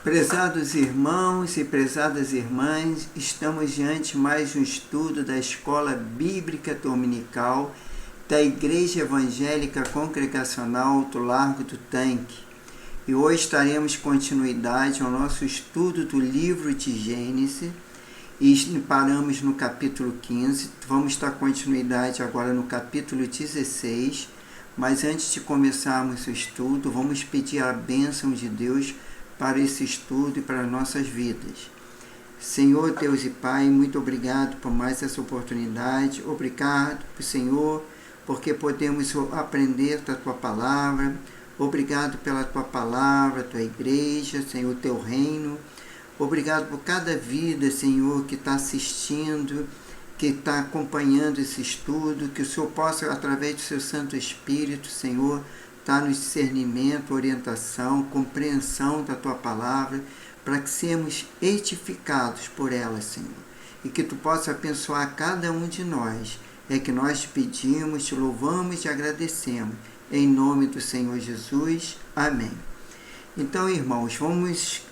Prezados irmãos e prezadas irmãs, estamos diante de mais um estudo da Escola Bíblica Dominical da Igreja Evangélica Congregacional do Largo do Tanque. E hoje daremos continuidade ao nosso estudo do livro de Gênesis e paramos no capítulo 15. Vamos dar continuidade agora no capítulo 16, mas antes de começarmos o estudo, vamos pedir a bênção de Deus para esse estudo e para nossas vidas. Senhor Deus e Pai, muito obrigado por mais essa oportunidade. Obrigado, Senhor, porque podemos aprender da Tua Palavra. Obrigado pela Tua Palavra, Tua Igreja, Senhor, Teu Reino. Obrigado por cada vida, Senhor, que está assistindo, que está acompanhando esse estudo, que o Senhor possa, através do Seu Santo Espírito, Senhor, está no discernimento, orientação, compreensão da Tua Palavra, para que sejamos edificados por ela, Senhor. E que Tu possa abençoar cada um de nós. É que nós te pedimos, te louvamos e te agradecemos. Em nome do Senhor Jesus. Amém. Então, irmãos, vamos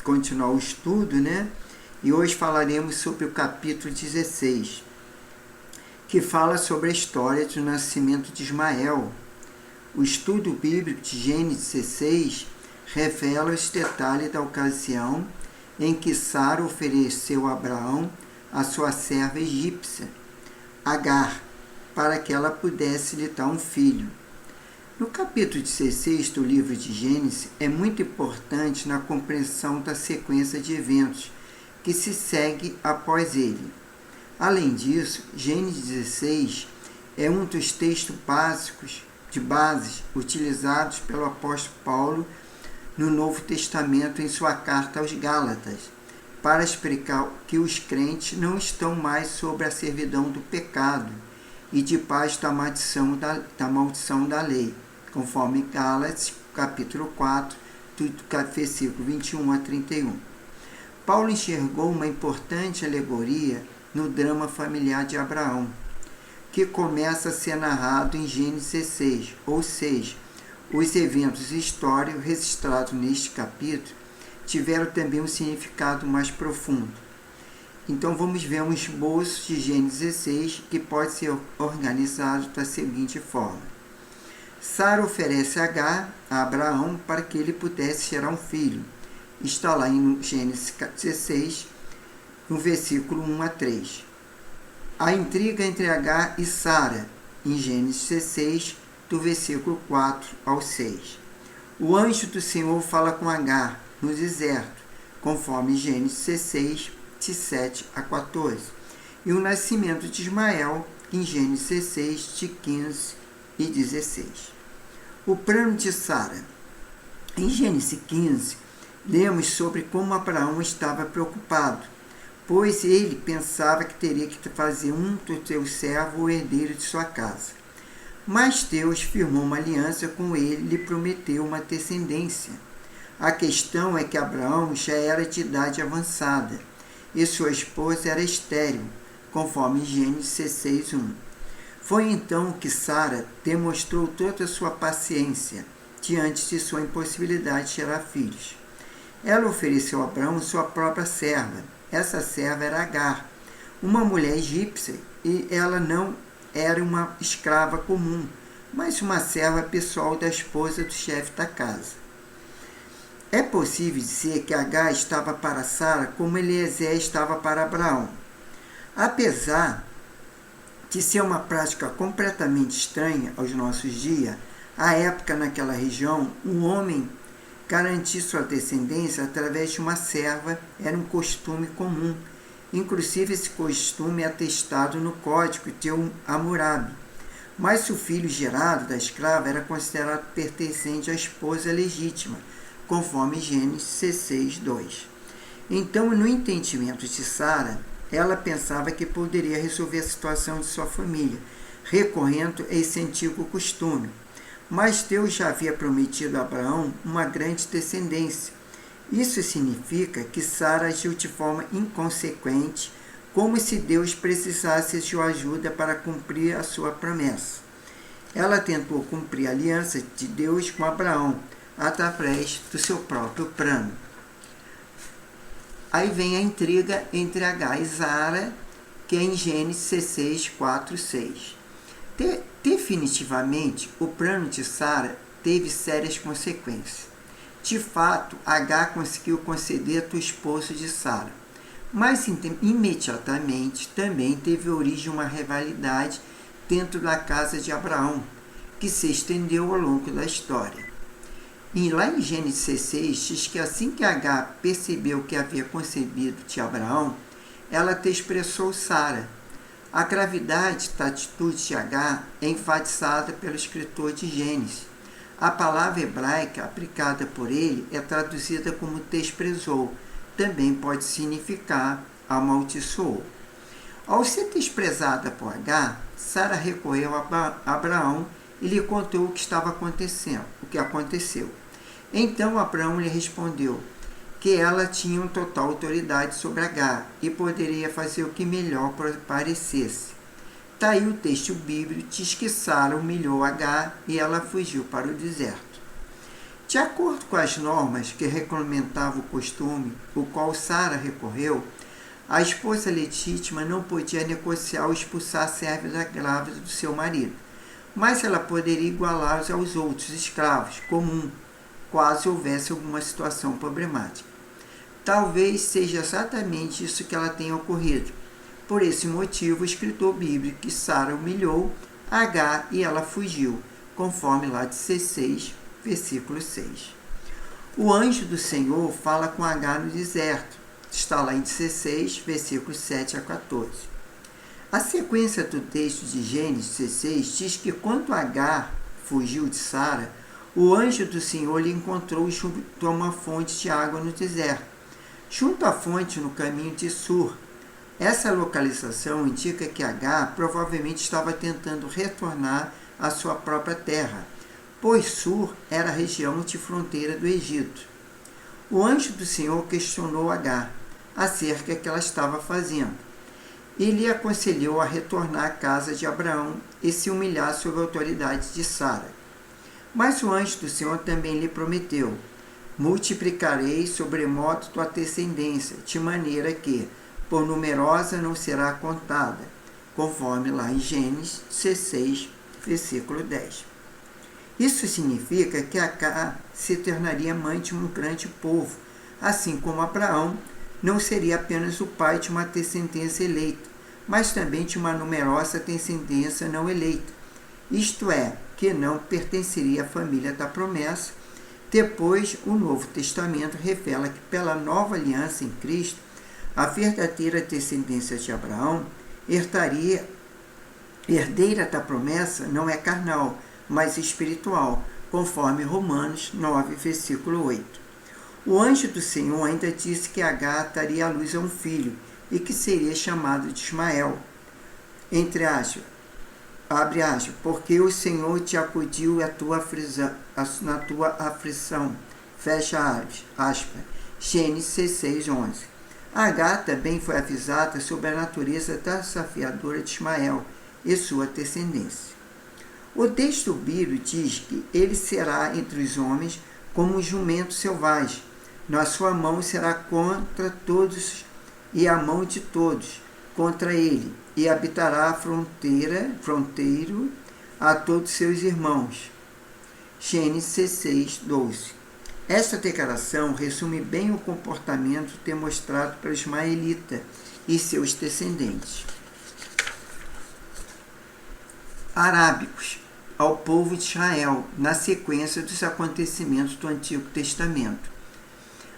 continuar o estudo, né? E hoje falaremos sobre o capítulo 16, que fala sobre a história do nascimento de Ismael. O estudo bíblico de Gênesis 16 revela os detalhes da ocasião em que Sara ofereceu a Abraão a sua serva egípcia, Agar, para que ela pudesse lhe dar um filho. No capítulo 16 do livro de Gênesis é muito importante na compreensão da sequência de eventos que se segue após ele. Além disso, Gênesis 16 é um dos textos básicos de bases utilizados pelo apóstolo Paulo no Novo Testamento em sua carta aos Gálatas, para explicar que os crentes não estão mais sob a servidão do pecado e debaixo da maldição da lei, conforme Gálatas, capítulo 4, do versículo 21 a 31. Paulo enxergou uma importante alegoria no drama familiar de Abraão, que começa a ser narrado em Gênesis 16, ou seja, os eventos históricos registrados neste capítulo tiveram também um significado mais profundo. Então vamos ver um esboço de Gênesis 16 que pode ser organizado da seguinte forma. Sara oferece Agar a Abraão para que ele pudesse gerar um filho. Está lá em Gênesis 16, no versículo 1 a 3. A intriga entre Agar e Sara, em Gênesis 16, do versículo 4 ao 6. O anjo do Senhor fala com Agar no deserto, conforme Gênesis 16, de 7 a 14. E o nascimento de Ismael, em Gênesis 16, de 15 e 16. O plano de Sara. Em Gênesis 15, lemos sobre como Abraão estava preocupado, pois ele pensava que teria que fazer um dos seus servos o herdeiro de sua casa. Mas Deus firmou uma aliança com ele e lhe prometeu uma descendência. A questão é que Abraão já era de idade avançada e sua esposa era estéril, conforme Gênesis 16:1. Foi então que Sara demonstrou toda a sua paciência diante de sua impossibilidade de gerar filhos. Ela ofereceu a Abraão sua própria serva. Essa serva era Agar, uma mulher egípcia, e ela não era uma escrava comum, mas uma serva pessoal da esposa do chefe da casa. É possível dizer que Agar estava para Sara como Eliezer estava para Abraão. Apesar de ser uma prática completamente estranha aos nossos dias, à época naquela região, um homem garantir sua descendência através de uma serva era um costume comum. Inclusive, esse costume é atestado no Código de Hammurabi. Mas o filho gerado da escrava era considerado pertencente à esposa legítima, conforme Gênesis 16:2. Então, no entendimento de Sara, ela pensava que poderia resolver a situação de sua família, recorrendo a esse antigo costume. Mas Deus já havia prometido a Abraão uma grande descendência. Isso significa que Sara agiu de forma inconsequente, como se Deus precisasse de sua ajuda para cumprir a sua promessa. Ela tentou cumprir a aliança de Deus com Abraão, através do seu próprio plano. Aí vem a intriga entre Agar e Sara, que é em Gênesis 16, 4 e 6. Definitivamente, o plano de Sara teve sérias consequências. De fato, Agar conseguiu conceder o esposo de Sara, mas imediatamente também teve origem uma rivalidade dentro da casa de Abraão, que se estendeu ao longo da história. E lá em Gênesis 16 diz que assim que Agar percebeu que havia concebido de Abraão, ela expressou Sara. A gravidade da atitude de Agar é enfatizada pelo escritor de Gênesis. A palavra hebraica aplicada por ele é traduzida como desprezou. Também pode significar amaldiçoou. Ao ser desprezada por Agar, Sara recorreu a Abraão e lhe contou o que aconteceu. Então Abraão lhe respondeu que ela tinha total autoridade sobre Agar e poderia fazer o que melhor parecesse. Daí o texto bíblico diz que Sara humilhou Agar e ela fugiu para o deserto. De acordo com as normas que regulamentavam o costume, o qual Sara recorreu, a esposa legítima não podia negociar ou expulsar a serva grávida do seu marido, mas ela poderia igualá-los aos outros escravos comuns, caso houvesse alguma situação problemática. Talvez seja exatamente isso que ela tenha ocorrido. Por esse motivo, o escritor bíblico que Sara humilhou Agar e ela fugiu, conforme lá de 16, versículo 6. O anjo do Senhor fala com Agar no deserto. Está lá em 16, versículos 7 a 14. A sequência do texto de Gênesis 16 diz que quando Agar fugiu de Sara, o anjo do Senhor lhe encontrou junto a uma fonte de água no deserto, junto à fonte no caminho de Sur. Essa localização indica que Agar provavelmente estava tentando retornar à sua própria terra, pois Sur era a região de fronteira do Egito. O anjo do Senhor questionou Agar acerca do que ela estava fazendo. Ele lhe aconselhou a retornar à casa de Abraão e se humilhar sob a autoridade de Sara. Mas o anjo do Senhor também lhe prometeu: multiplicarei sobremodo tua descendência, de maneira que, por numerosa, não será contada, conforme lá em Gênesis 16, versículo 10. Isso significa que Agar se tornaria mãe de um grande povo, assim como Abraão não seria apenas o pai de uma descendência eleita, mas também de uma numerosa descendência não eleita, isto é, que não pertenceria à família da promessa. Depois, o Novo Testamento revela que pela nova aliança em Cristo, a verdadeira descendência de Abraão, herdeira da promessa, não é carnal, mas espiritual, conforme Romanos 9, versículo 8. O anjo do Senhor ainda disse que Agar daria à luz a um filho e que seria chamado de Ismael, entre aspas, abre aspas, porque o Senhor te acudiu na tua aflição, fecha aspas, Gênesis 16, 11. Agar também foi avisada sobre a natureza desafiadora de Ismael e sua descendência. O texto bíblico diz que ele será entre os homens como um jumento selvagem. Na sua mão será contra todos e a mão de todos contra ele, e habitará a fronteiro a todos seus irmãos. Gênesis 16, 12. Esta declaração resume bem o comportamento demonstrado pelo ismaelita e seus descendentes arábicos ao povo de Israel, na sequência dos acontecimentos do Antigo Testamento.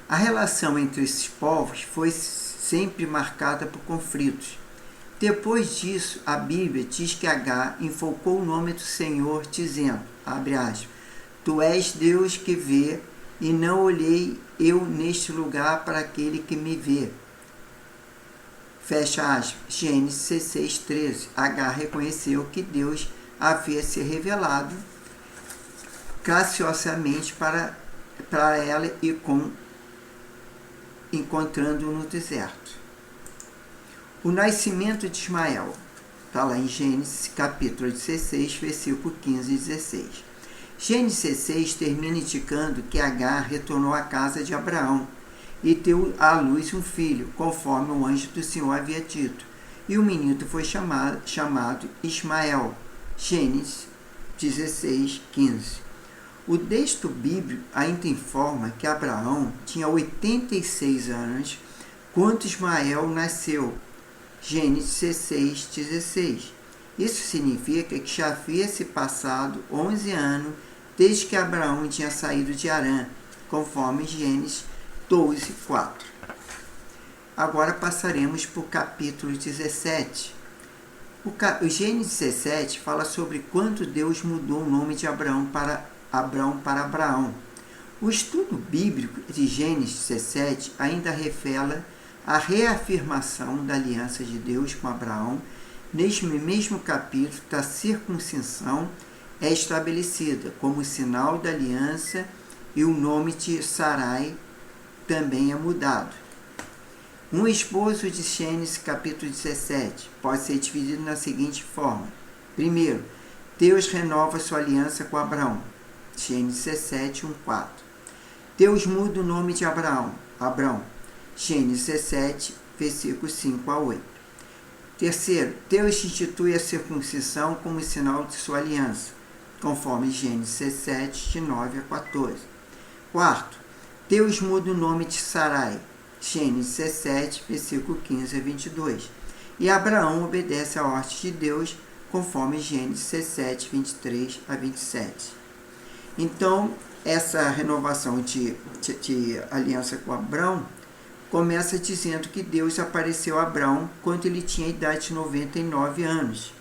A relação entre esses povos foi sempre marcada por conflitos. Depois disso, a Bíblia diz que Agar invocou o nome do Senhor, dizendo, abre aspas, tu és Deus que vê, e não olhei eu neste lugar para aquele que me vê. Fecha aspas, Gênesis 16, 13. Agar reconheceu que Deus havia se revelado graciosamente para ela e encontrando-o no deserto. O nascimento de Ismael está lá em Gênesis capítulo 16, versículo 15 e 16. Gênesis 16 termina indicando que Agar retornou à casa de Abraão e deu à luz um filho, conforme o anjo do Senhor havia dito. E o menino foi chamado Ismael. Gênesis 16, 15. O texto bíblico ainda informa que Abraão tinha 86 anos quando Ismael nasceu. Gênesis 16, 16. Isso significa que já havia se passado 11 anos desde que Abraão tinha saído de Harã, conforme Gênesis 12, 4. Agora passaremos para o capítulo 17. O Gênesis 17 fala sobre quando Deus mudou o nome de Abraão para Abraão. O estudo bíblico de Gênesis 17 ainda revela a reafirmação da aliança de Deus com Abraão. Neste mesmo capítulo, da circuncisão é estabelecida como sinal da aliança e o nome de Sarai também é mudado. Um esboço de Gênesis capítulo 17 pode ser dividido na seguinte forma. Primeiro, Deus renova sua aliança com Abraão. Gênesis 17, 1, 4. Deus muda o nome de Abraão. Gênesis 17, versículos 5 a 8. Terceiro, Deus institui a circuncisão como sinal de sua aliança, conforme Gênesis 17, de 9 a 14. Quarto, Deus muda o nome de Sarai. Gênesis 17, versículo 15 a 22. E Abraão obedece à ordem de Deus, conforme Gênesis 17, 23 a 27. Então, essa renovação de aliança com Abraão começa dizendo que Deus apareceu a Abraão quando ele tinha a idade de 99 anos,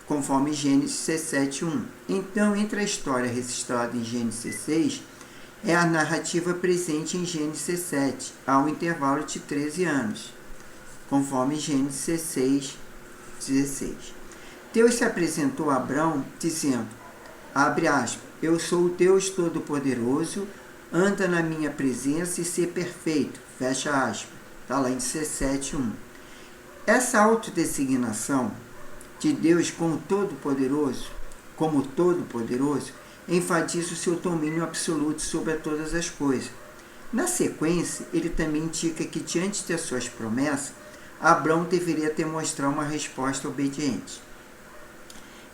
conforme Gênesis 17, 1. Então, entre a história registrada em Gênesis 16, é a narrativa presente em Gênesis 17, há um intervalo de 13 anos, conforme Gênesis 16, 16. Deus se apresentou a Abraão dizendo, abre aspas, eu sou o Deus Todo-Poderoso, anda na minha presença e ser perfeito, fecha aspas, está lá em 17, 1. Essa autodesignação de Deus como Todo-Poderoso, enfatiza o seu domínio absoluto sobre todas as coisas. Na sequência, ele também indica que, diante das suas promessas, Abraão deveria demonstrar uma resposta obediente.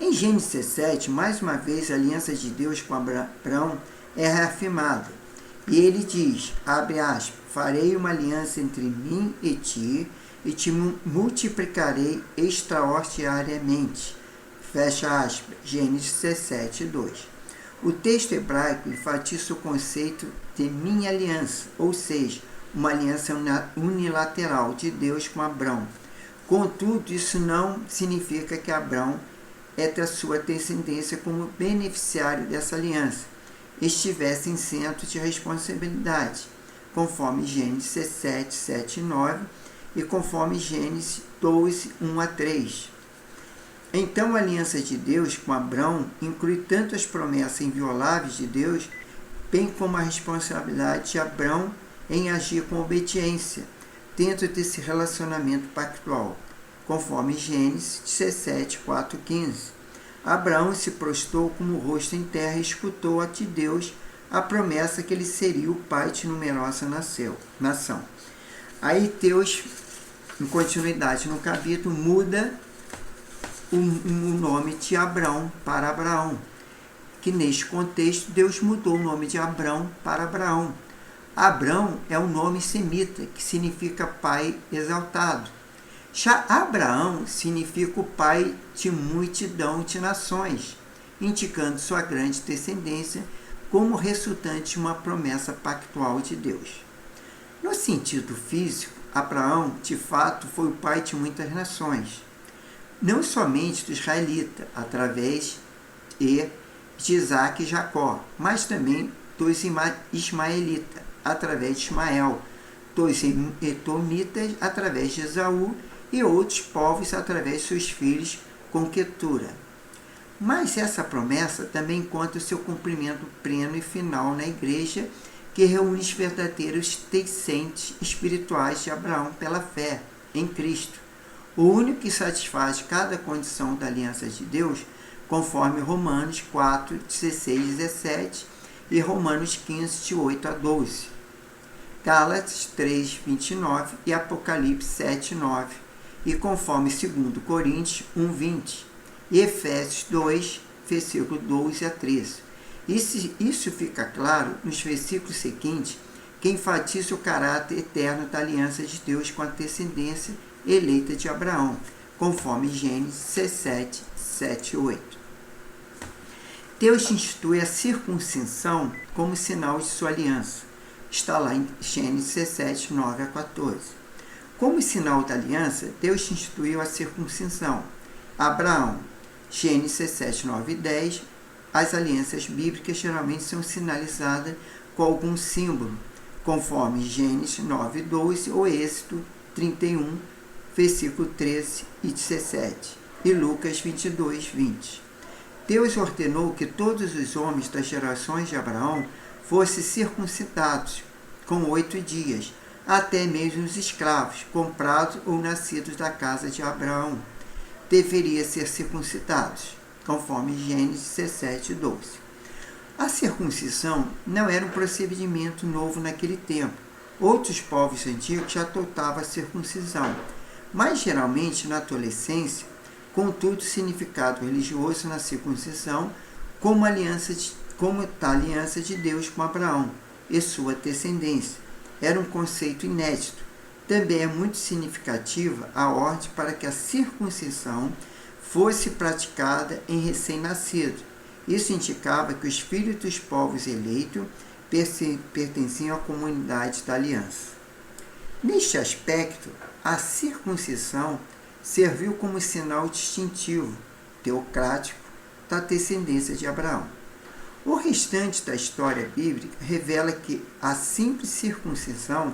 Em Gênesis 17, mais uma vez, a aliança de Deus com Abraão é reafirmada. E ele diz, abre aspas, farei uma aliança entre mim e te multiplicarei extraordinariamente. Fecha aspas, Gênesis 17, 2. O texto hebraico enfatiza o conceito de minha aliança, ou seja, uma aliança unilateral de Deus com Abraão. Contudo, isso não significa que Abraão é da sua descendência como beneficiário dessa aliança estivesse isento de responsabilidade, conforme Gênesis 17, 7 e 9 e conforme Gênesis 12, 1 a 3. Então, a aliança de Deus com Abraão inclui tanto as promessas invioláveis de Deus, bem como a responsabilidade de Abraão em agir com obediência dentro desse relacionamento pactual, conforme Gênesis 17, 4 e 15. Abraão se prostrou com o rosto em terra e escutou de Deus a promessa que ele seria o pai de numerosa nação. Aí Deus, em continuidade no capítulo, muda o nome de Abraão para Abraão, que neste contexto Deus mudou o nome de Abraão para Abraão. Abraão é um nome semita, que significa pai exaltado. Já Abraão significa o pai de multidão de nações, indicando sua grande descendência como resultante de uma promessa pactual de Deus. No sentido físico, Abraão, de fato, foi o pai de muitas nações, não somente do israelita, através de Isaac e Jacó, mas também dos ismaelitas, através de Ismael, dos edomitas, através de Esaú, e outros povos através de seus filhos com Quetura. Mas essa promessa também encontra o seu cumprimento pleno e final na igreja, que reúne os verdadeiros descendentes espirituais de Abraão pela fé em Cristo, o único que satisfaz cada condição da aliança de Deus, conforme Romanos 4, 16 e 17 e Romanos 15, de 8 a 12. Gálatas 3, 29 e Apocalipse 7, 9, e conforme 2 Coríntios 1, 20, e Efésios 2, versículo 12 a 13. Isso fica claro nos versículos seguintes, que enfatiza o caráter eterno da aliança de Deus com a descendência eleita de Abraão, conforme Gênesis 17, 7 e 8. Deus institui a circuncisão como sinal de sua aliança. Está lá em Gênesis 17, 9 a 14. Como sinal da aliança, Deus instituiu a circuncisão. Abraão, Gênesis 17, 9 e 10. As alianças bíblicas geralmente são sinalizadas com algum símbolo, conforme Gênesis 9, 12 ou Êxodo 31, versículo 13 e 17, e Lucas 22, 20. Deus ordenou que todos os homens das gerações de Abraão fossem circuncidados com 8 dias, até mesmo os escravos, comprados ou nascidos da casa de Abraão, deveriam ser circuncidados, conforme Gênesis 17, 12. A circuncisão não era um procedimento novo naquele tempo. Outros povos antigos já adotavam a circuncisão, mas geralmente na adolescência. Contudo, o significado religioso na circuncisão como a aliança de Deus com Abraão e sua descendência era um conceito inédito. Também é muito significativa a ordem para que a circuncisão fosse praticada em recém-nascido. Isso indicava que os filhos dos povos eleitos pertenciam à comunidade da aliança. Neste aspecto, a circuncisão serviu como sinal distintivo, teocrático, da descendência de Abraão. O restante da história bíblica revela que a simples circuncisão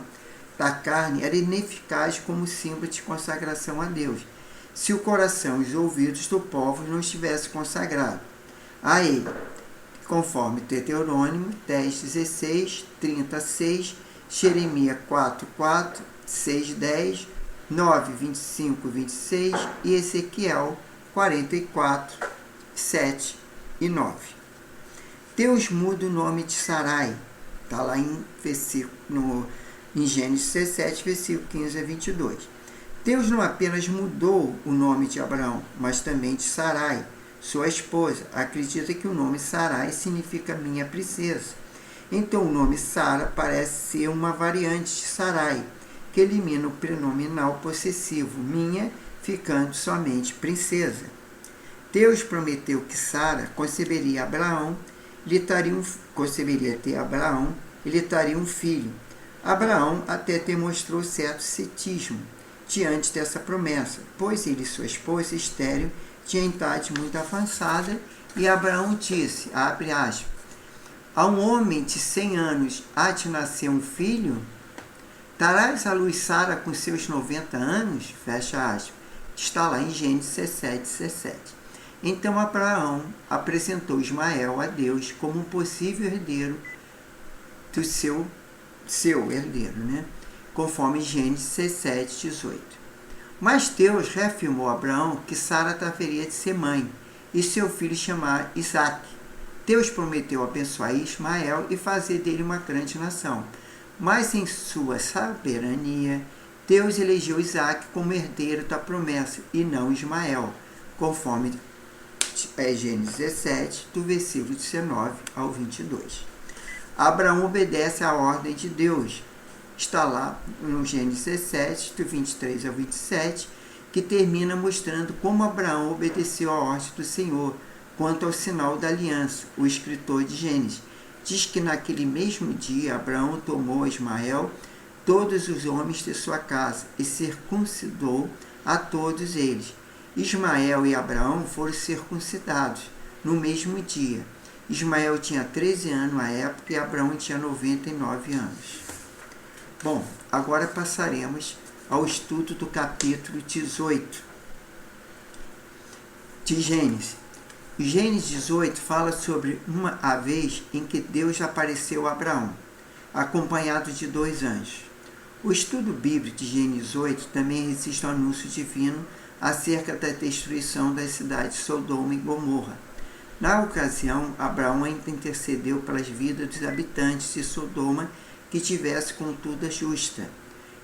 da carne era ineficaz como símbolo de consagração a Deus, se o coração e os ouvidos do povo não estivessem consagrados a Ele, conforme Deuteronômio 10, 16, 36, Jeremias 4, 4, 6, 10, 9, 25, 26 e Ezequiel 44, 7 e 9. Deus muda o nome de Sarai, está lá em Gênesis 17, versículo 15 a 22. Deus não apenas mudou o nome de Abraão, mas também de Sarai, sua esposa. Acredita que o nome Sarai significa minha princesa. Então o nome Sara parece ser uma variante de Sarai, que elimina o pronominal possessivo minha, ficando somente princesa. Deus prometeu que Sara conceberia Abraão, lhe daria um filho. Abraão até demonstrou certo ceticismo diante dessa promessa, pois ele e sua esposa estéril tinham idade muito avançada, e Abraão disse, abre aspas, a um homem de 100 anos há de nascer um filho? Darás à luz Sara com seus 90 anos? Fecha aspas. Está lá em Gênesis 17, 17. Então Abraão apresentou Ismael a Deus como um possível herdeiro do seu herdeiro, conforme Gênesis 17, 18. Mas Deus reafirmou a Abraão que Sara haveria de ser mãe e seu filho chamar Isaque. Deus prometeu abençoar Ismael e fazer dele uma grande nação. Mas em sua soberania, Deus elegeu Isaque como herdeiro da promessa e não Ismael, conforme Gênesis 17, do versículo 19 ao 22. Abraão obedece à ordem de Deus. Está lá no Gênesis 17, do 23 ao 27, que termina mostrando como Abraão obedeceu à ordem do Senhor quanto ao sinal da aliança. O escritor de Gênesis diz que naquele mesmo dia Abraão tomou a Ismael, todos os homens de sua casa, e circuncidou a todos eles. Ismael e Abraão foram circuncidados no mesmo dia. Ismael tinha 13 anos à época e Abraão tinha 99 anos. Bom, agora passaremos ao estudo do capítulo 18 de Gênesis. O Gênesis 18 fala sobre a vez em que Deus apareceu a Abraão, acompanhado de 2 anjos. O estudo bíblico de Gênesis 18 também resiste ao anúncio divino acerca da destruição das cidades de Sodoma e Gomorra. Na ocasião, Abraão ainda intercedeu pelas vidas dos habitantes de Sodoma que tivesse conduta justa.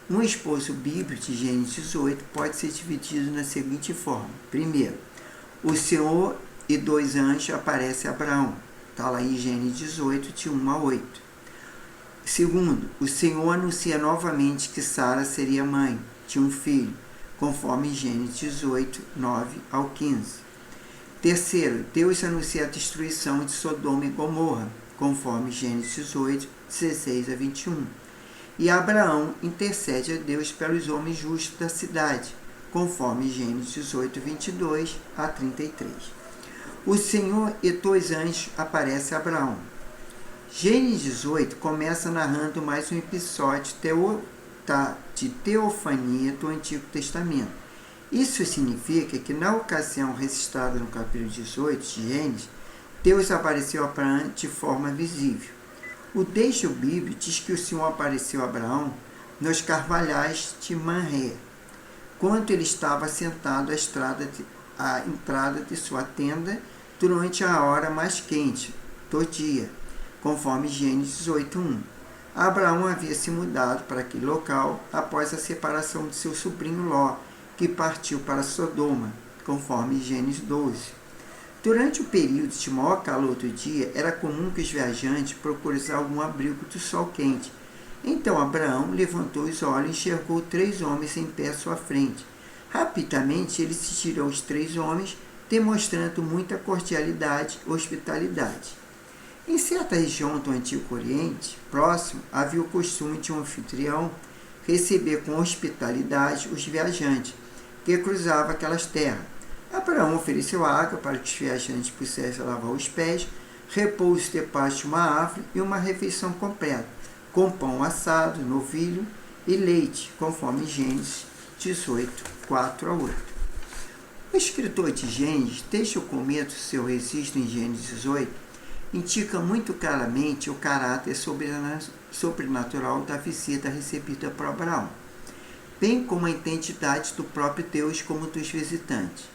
Um esposo bíblico de Gênesis 18 pode ser dividido na seguinte forma. Primeiro, o Senhor e 2 anjos aparecem a Abraão. Está lá em Gênesis 18, de 1 a 8. Segundo, o Senhor anuncia novamente que Sara seria mãe de um filho, conforme Gênesis 18, 9 ao 15. Terceiro, Deus anuncia a destruição de Sodoma e Gomorra, conforme Gênesis 18, 16 a 21. E Abraão intercede a Deus pelos homens justos da cidade, conforme Gênesis 18, 22 a 33. O Senhor e 2 anjos aparecem a Abraão. Gênesis 18 começa narrando mais um episódio de teofania do Antigo Testamento. Isso significa que na ocasião registrada no capítulo 18 de Gênesis, Deus apareceu a Abraão de forma visível. O texto bíblico diz que o Senhor apareceu a Abraão nos carvalhais de Mamré, quando ele estava sentado à entrada de sua tenda durante a hora mais quente do dia, conforme Gênesis 18:1. Abraão havia se mudado para aquele local após a separação de seu sobrinho Ló, que partiu para Sodoma, conforme Gênesis 12. Durante o período de maior calor do dia, era comum que os viajantes procurassem algum abrigo do sol quente. Então Abraão levantou os olhos e enxergou 3 homens em pé à sua frente. Rapidamente ele se tirou os 3 homens, demonstrando muita cordialidade e hospitalidade. Em certa região do Antigo Oriente, próximo, havia o costume de um anfitrião receber com hospitalidade os viajantes que cruzavam aquelas terras. Abraão ofereceu água para que os viajantes pudessem lavar os pés, repouso debaixo de uma árvore e uma refeição completa, com pão assado, novilho e leite, conforme Gênesis 18, 4 a 8. O escritor de Gênesis, desde o começo do seu registro em Gênesis 18, indica muito claramente o caráter sobrenatural da visita recebida por Abraão, bem como a identidade do próprio Deus como dos visitantes.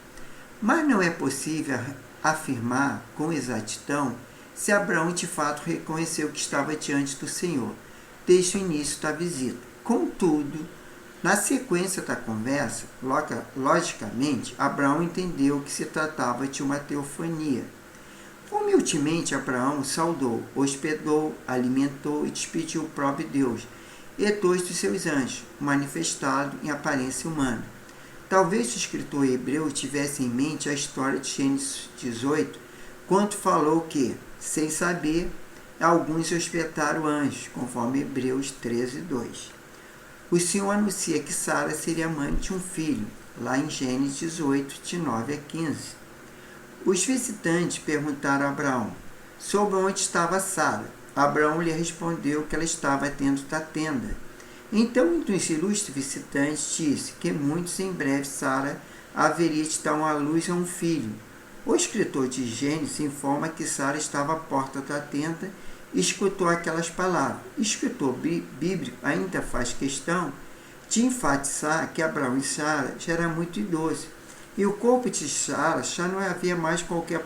Mas não é possível afirmar com exatidão se Abraão de fato reconheceu que estava diante do Senhor desde o início da visita. Contudo, na sequência da conversa, logicamente, Abraão entendeu que se tratava de uma teofania. Humildemente, Abraão saudou, hospedou, alimentou e despediu o próprio Deus e 2 dos seus anjos, manifestado em aparência humana. Talvez o escritor hebreu tivesse em mente a história de Gênesis 18, quando falou que, sem saber, alguns hospedaram anjos, conforme Hebreus 13, 2. O Senhor anuncia que Sara seria mãe de um filho, lá em Gênesis 18, de 9 a 15. Os visitantes perguntaram a Abraão sobre onde estava Sara. Abraão lhe respondeu que ela estava dentro da tenda. Então um dos ilustres visitantes disse que muitos em breve Sara haveria de dar à luz a um filho. O escritor de Gênesis informa que Sara estava à porta da tenda e escutou aquelas palavras. O escritor bíblico ainda faz questão de enfatizar que Abraão e Sara já eram muito idosos, e o corpo de Sara já não havia mais qualquer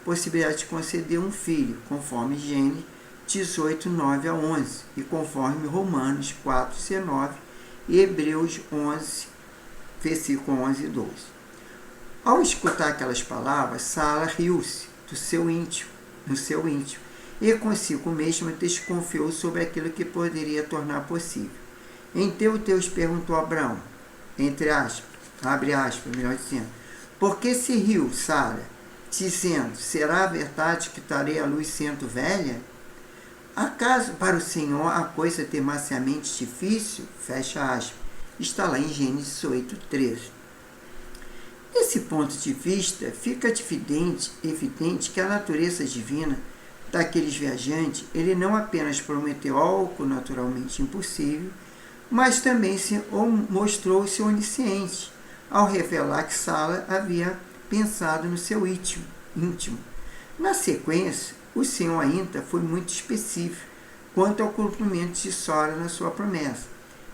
possibilidade de conceder um filho, conforme Gênesis 18, 9 a 11, e conforme Romanos 4, 19 e Hebreus 11, versículo 11 e 12. Ao escutar aquelas palavras, Sara riu-se no seu íntimo, e consigo mesma desconfiou sobre aquilo que poderia tornar possível. Então Deus perguntou a Abraão, abre aspas, melhor dizendo, por que se riu, Sara, dizendo, será verdade que darei à luz sendo velha? Acaso para o Senhor a coisa é demasiadamente difícil? Fecha aspas. Está lá em Gênesis 18, 13. Desse ponto de vista, fica evidente que a natureza divina daqueles viajantes, ele não apenas prometeu algo naturalmente impossível, mas também mostrou-se onisciente, ao revelar que Sara havia pensado no seu íntimo. Na sequência, o Senhor ainda foi muito específico quanto ao cumprimento de Sara na sua promessa.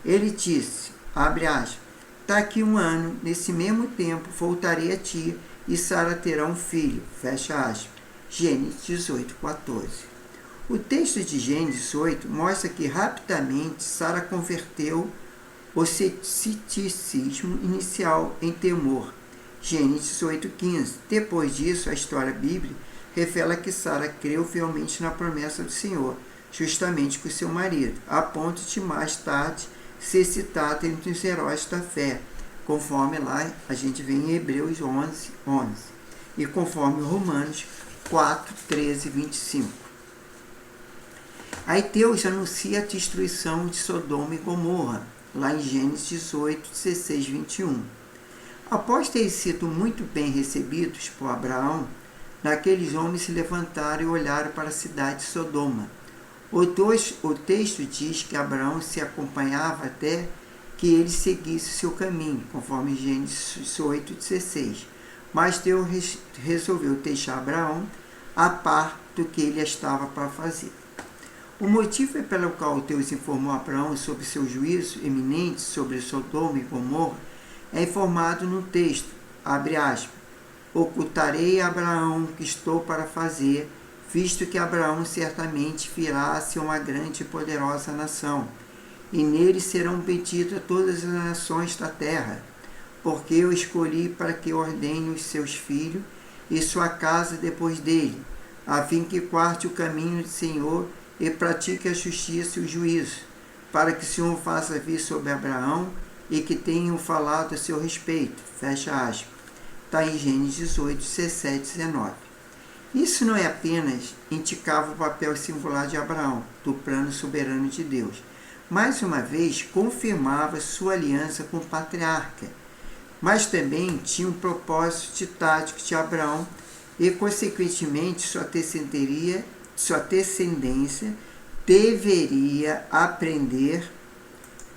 Ele disse, abre aspas, daqui 1 ano, nesse mesmo tempo, voltarei a ti e Sara terá um filho, fecha aspas. Gênesis 18, 14. O texto de Gênesis 8 mostra que rapidamente Sara converteu o ceticismo inicial em temor. Gênesis 8,15. Depois disso, a história bíblica revela que Sara creu fielmente na promessa do Senhor, justamente com seu marido, a ponto de mais tarde ser citada entre os heróis da fé, conforme lá a gente vê em Hebreus 11, e conforme Romanos 4, 13 e 25. Aí Deus anuncia a destruição de Sodoma e Gomorra, lá em Gênesis 18, 16 e 21. Após terem sido muito bem recebidos por Abraão, naqueles homens se levantaram e olharam para a cidade de Sodoma. O texto diz que Abraão se acompanhava até que ele seguisse seu caminho, conforme Gênesis 8, 16. Mas Deus resolveu deixar Abraão a par do que ele estava para fazer. O motivo pelo qual Deus informou Abraão sobre seu juízo iminente sobre Sodoma e Gomorra é informado no texto, abre aspas, ocultarei a Abraão o que estou para fazer, visto que Abraão certamente virá a ser uma grande e poderosa nação, e nele serão benditas todas as nações da terra, porque eu escolhi para que ordene os seus filhos e sua casa depois dele, a fim que guarde o caminho do Senhor e pratique a justiça e o juízo, para que o Senhor faça vir sobre Abraão e que tenham falado a seu respeito. Fecha aspas. Está em Gênesis 18, 17 e 19. Isso não é apenas indicava o papel singular de Abraão, do plano soberano de Deus. Mais uma vez, confirmava sua aliança com o patriarca, mas também tinha um propósito didático de Abraão e, consequentemente, sua descendência deveria aprender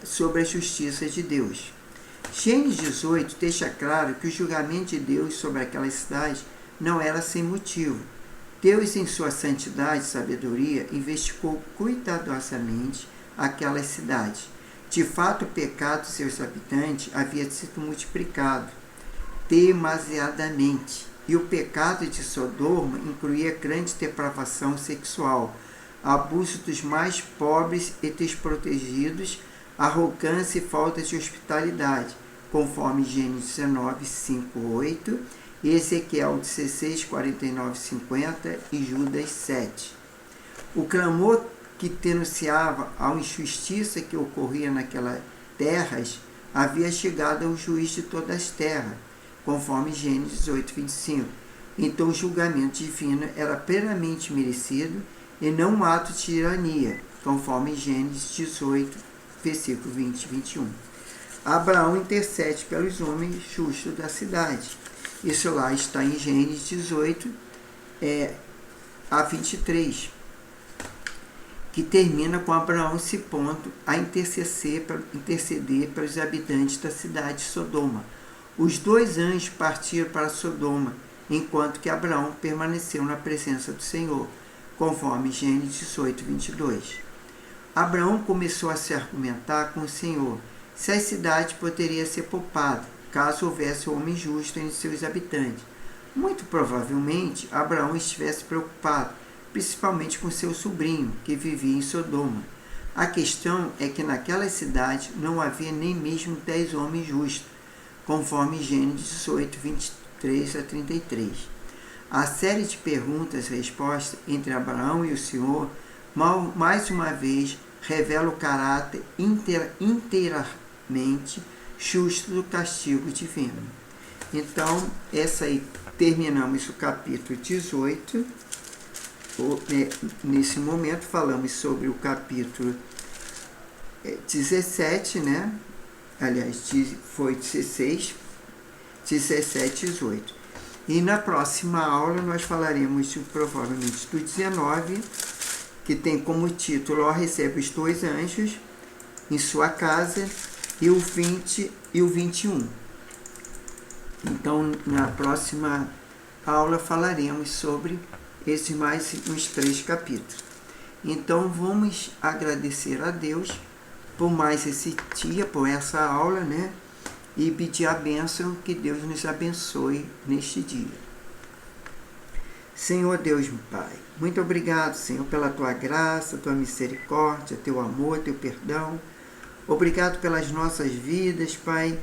sobre a justiça de Deus. Gênesis 18 deixa claro que o julgamento de Deus sobre aquela cidade não era sem motivo. Deus, em sua santidade e sabedoria, investigou cuidadosamente aquela cidade. De fato, o pecado de seus habitantes havia sido multiplicado demasiadamente, e o pecado de Sodoma incluía grande depravação sexual, abuso dos mais pobres e desprotegidos, arrogância e falta de hospitalidade, conforme Gênesis 19, 5, 8, e Ezequiel 16, 49, 50 e Judas 7. O clamor que denunciava a injustiça que ocorria naquelas terras havia chegado ao juiz de todas as terras, conforme Gênesis 8, 25. Então o julgamento divino era plenamente merecido e não um ato de tirania, conforme Gênesis 18, versículo 20 e 21. Abraão intercede pelos homens justos da cidade. Isso lá está em Gênesis 18, a 23, que termina com Abraão se pondo a interceder pelos habitantes da cidade de Sodoma. Os dois anjos partiram para Sodoma, enquanto que Abraão permaneceu na presença do Senhor, conforme Gênesis 18, 22. Abraão começou a se argumentar com o Senhor se a cidade poderia ser poupada, caso houvesse um homem justo entre seus habitantes. Muito provavelmente, Abraão estivesse preocupado, principalmente com seu sobrinho, que vivia em Sodoma. A questão é que naquela cidade não havia nem mesmo 10 homens justos, conforme Gênesis 18, 23 a 33. A série de perguntas e respostas entre Abraão e o Senhor, mais uma vez, revela o caráter inteiramente justo do castigo divino. Então, terminamos o capítulo 18. Nesse momento, falamos sobre o capítulo 17, né? Aliás, foi 16, 17 e 18. E na próxima aula nós falaremos provavelmente do 19, que tem como título: Ó, recebe os dois anjos em sua casa, e o 20 e o 21. Então, na próxima aula falaremos sobre esses mais uns 3 capítulos. Então, vamos agradecer a Deus por mais esse dia, por essa aula, né? E pedir a bênção, que Deus nos abençoe neste dia. Senhor Deus, meu Pai, muito obrigado, Senhor, pela Tua graça, Tua misericórdia, Teu amor, Teu perdão. Obrigado pelas nossas vidas, Pai,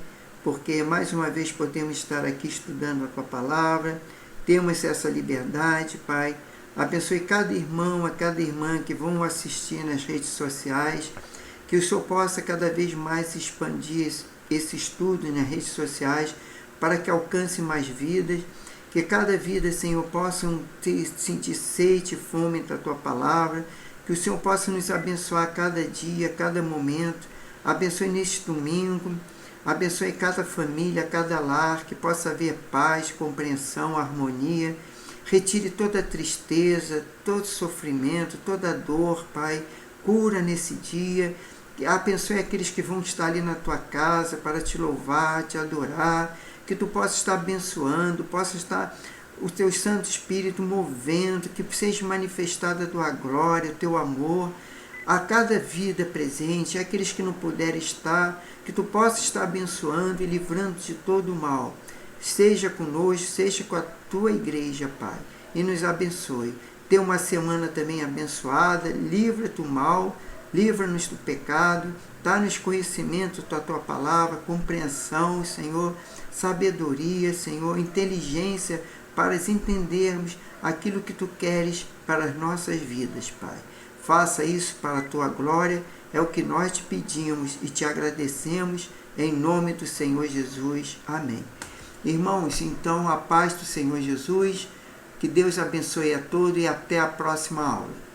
porque mais uma vez podemos estar aqui estudando a Tua Palavra, temos essa liberdade, Pai. Abençoe cada irmão, a cada irmã que vão assistir nas redes sociais, que o Senhor possa cada vez mais expandir esse estudo nas redes sociais, para que alcance mais vidas, que cada vida, Senhor, possam sentir sede e fome da Tua Palavra, que o Senhor possa nos abençoar cada dia, cada momento. Abençoe neste domingo, abençoe cada família, cada lar, que possa haver paz, compreensão, harmonia. Retire toda tristeza, todo sofrimento, toda dor, Pai. Cura nesse dia. Abençoe aqueles que vão estar ali na Tua casa para Te louvar, Te adorar. Que Tu possa estar abençoando, possa estar o Teu Santo Espírito movendo, que seja manifestada a Tua glória, o Teu amor a cada vida presente, aqueles que não puderem estar, que Tu possa estar abençoando e livrando de todo o mal. Seja conosco, seja com a Tua igreja, Pai, e nos abençoe. Tenha uma semana também abençoada, livra-te do mal, livra-nos do pecado, dá-nos conhecimento da Tua Palavra, compreensão, Senhor, sabedoria, Senhor, inteligência, para entendermos aquilo que Tu queres para as nossas vidas, Pai. Faça isso para a Tua glória, é o que nós Te pedimos e Te agradecemos, em nome do Senhor Jesus. Amém. Irmãos, então, a paz do Senhor Jesus, que Deus abençoe a todos e até a próxima aula.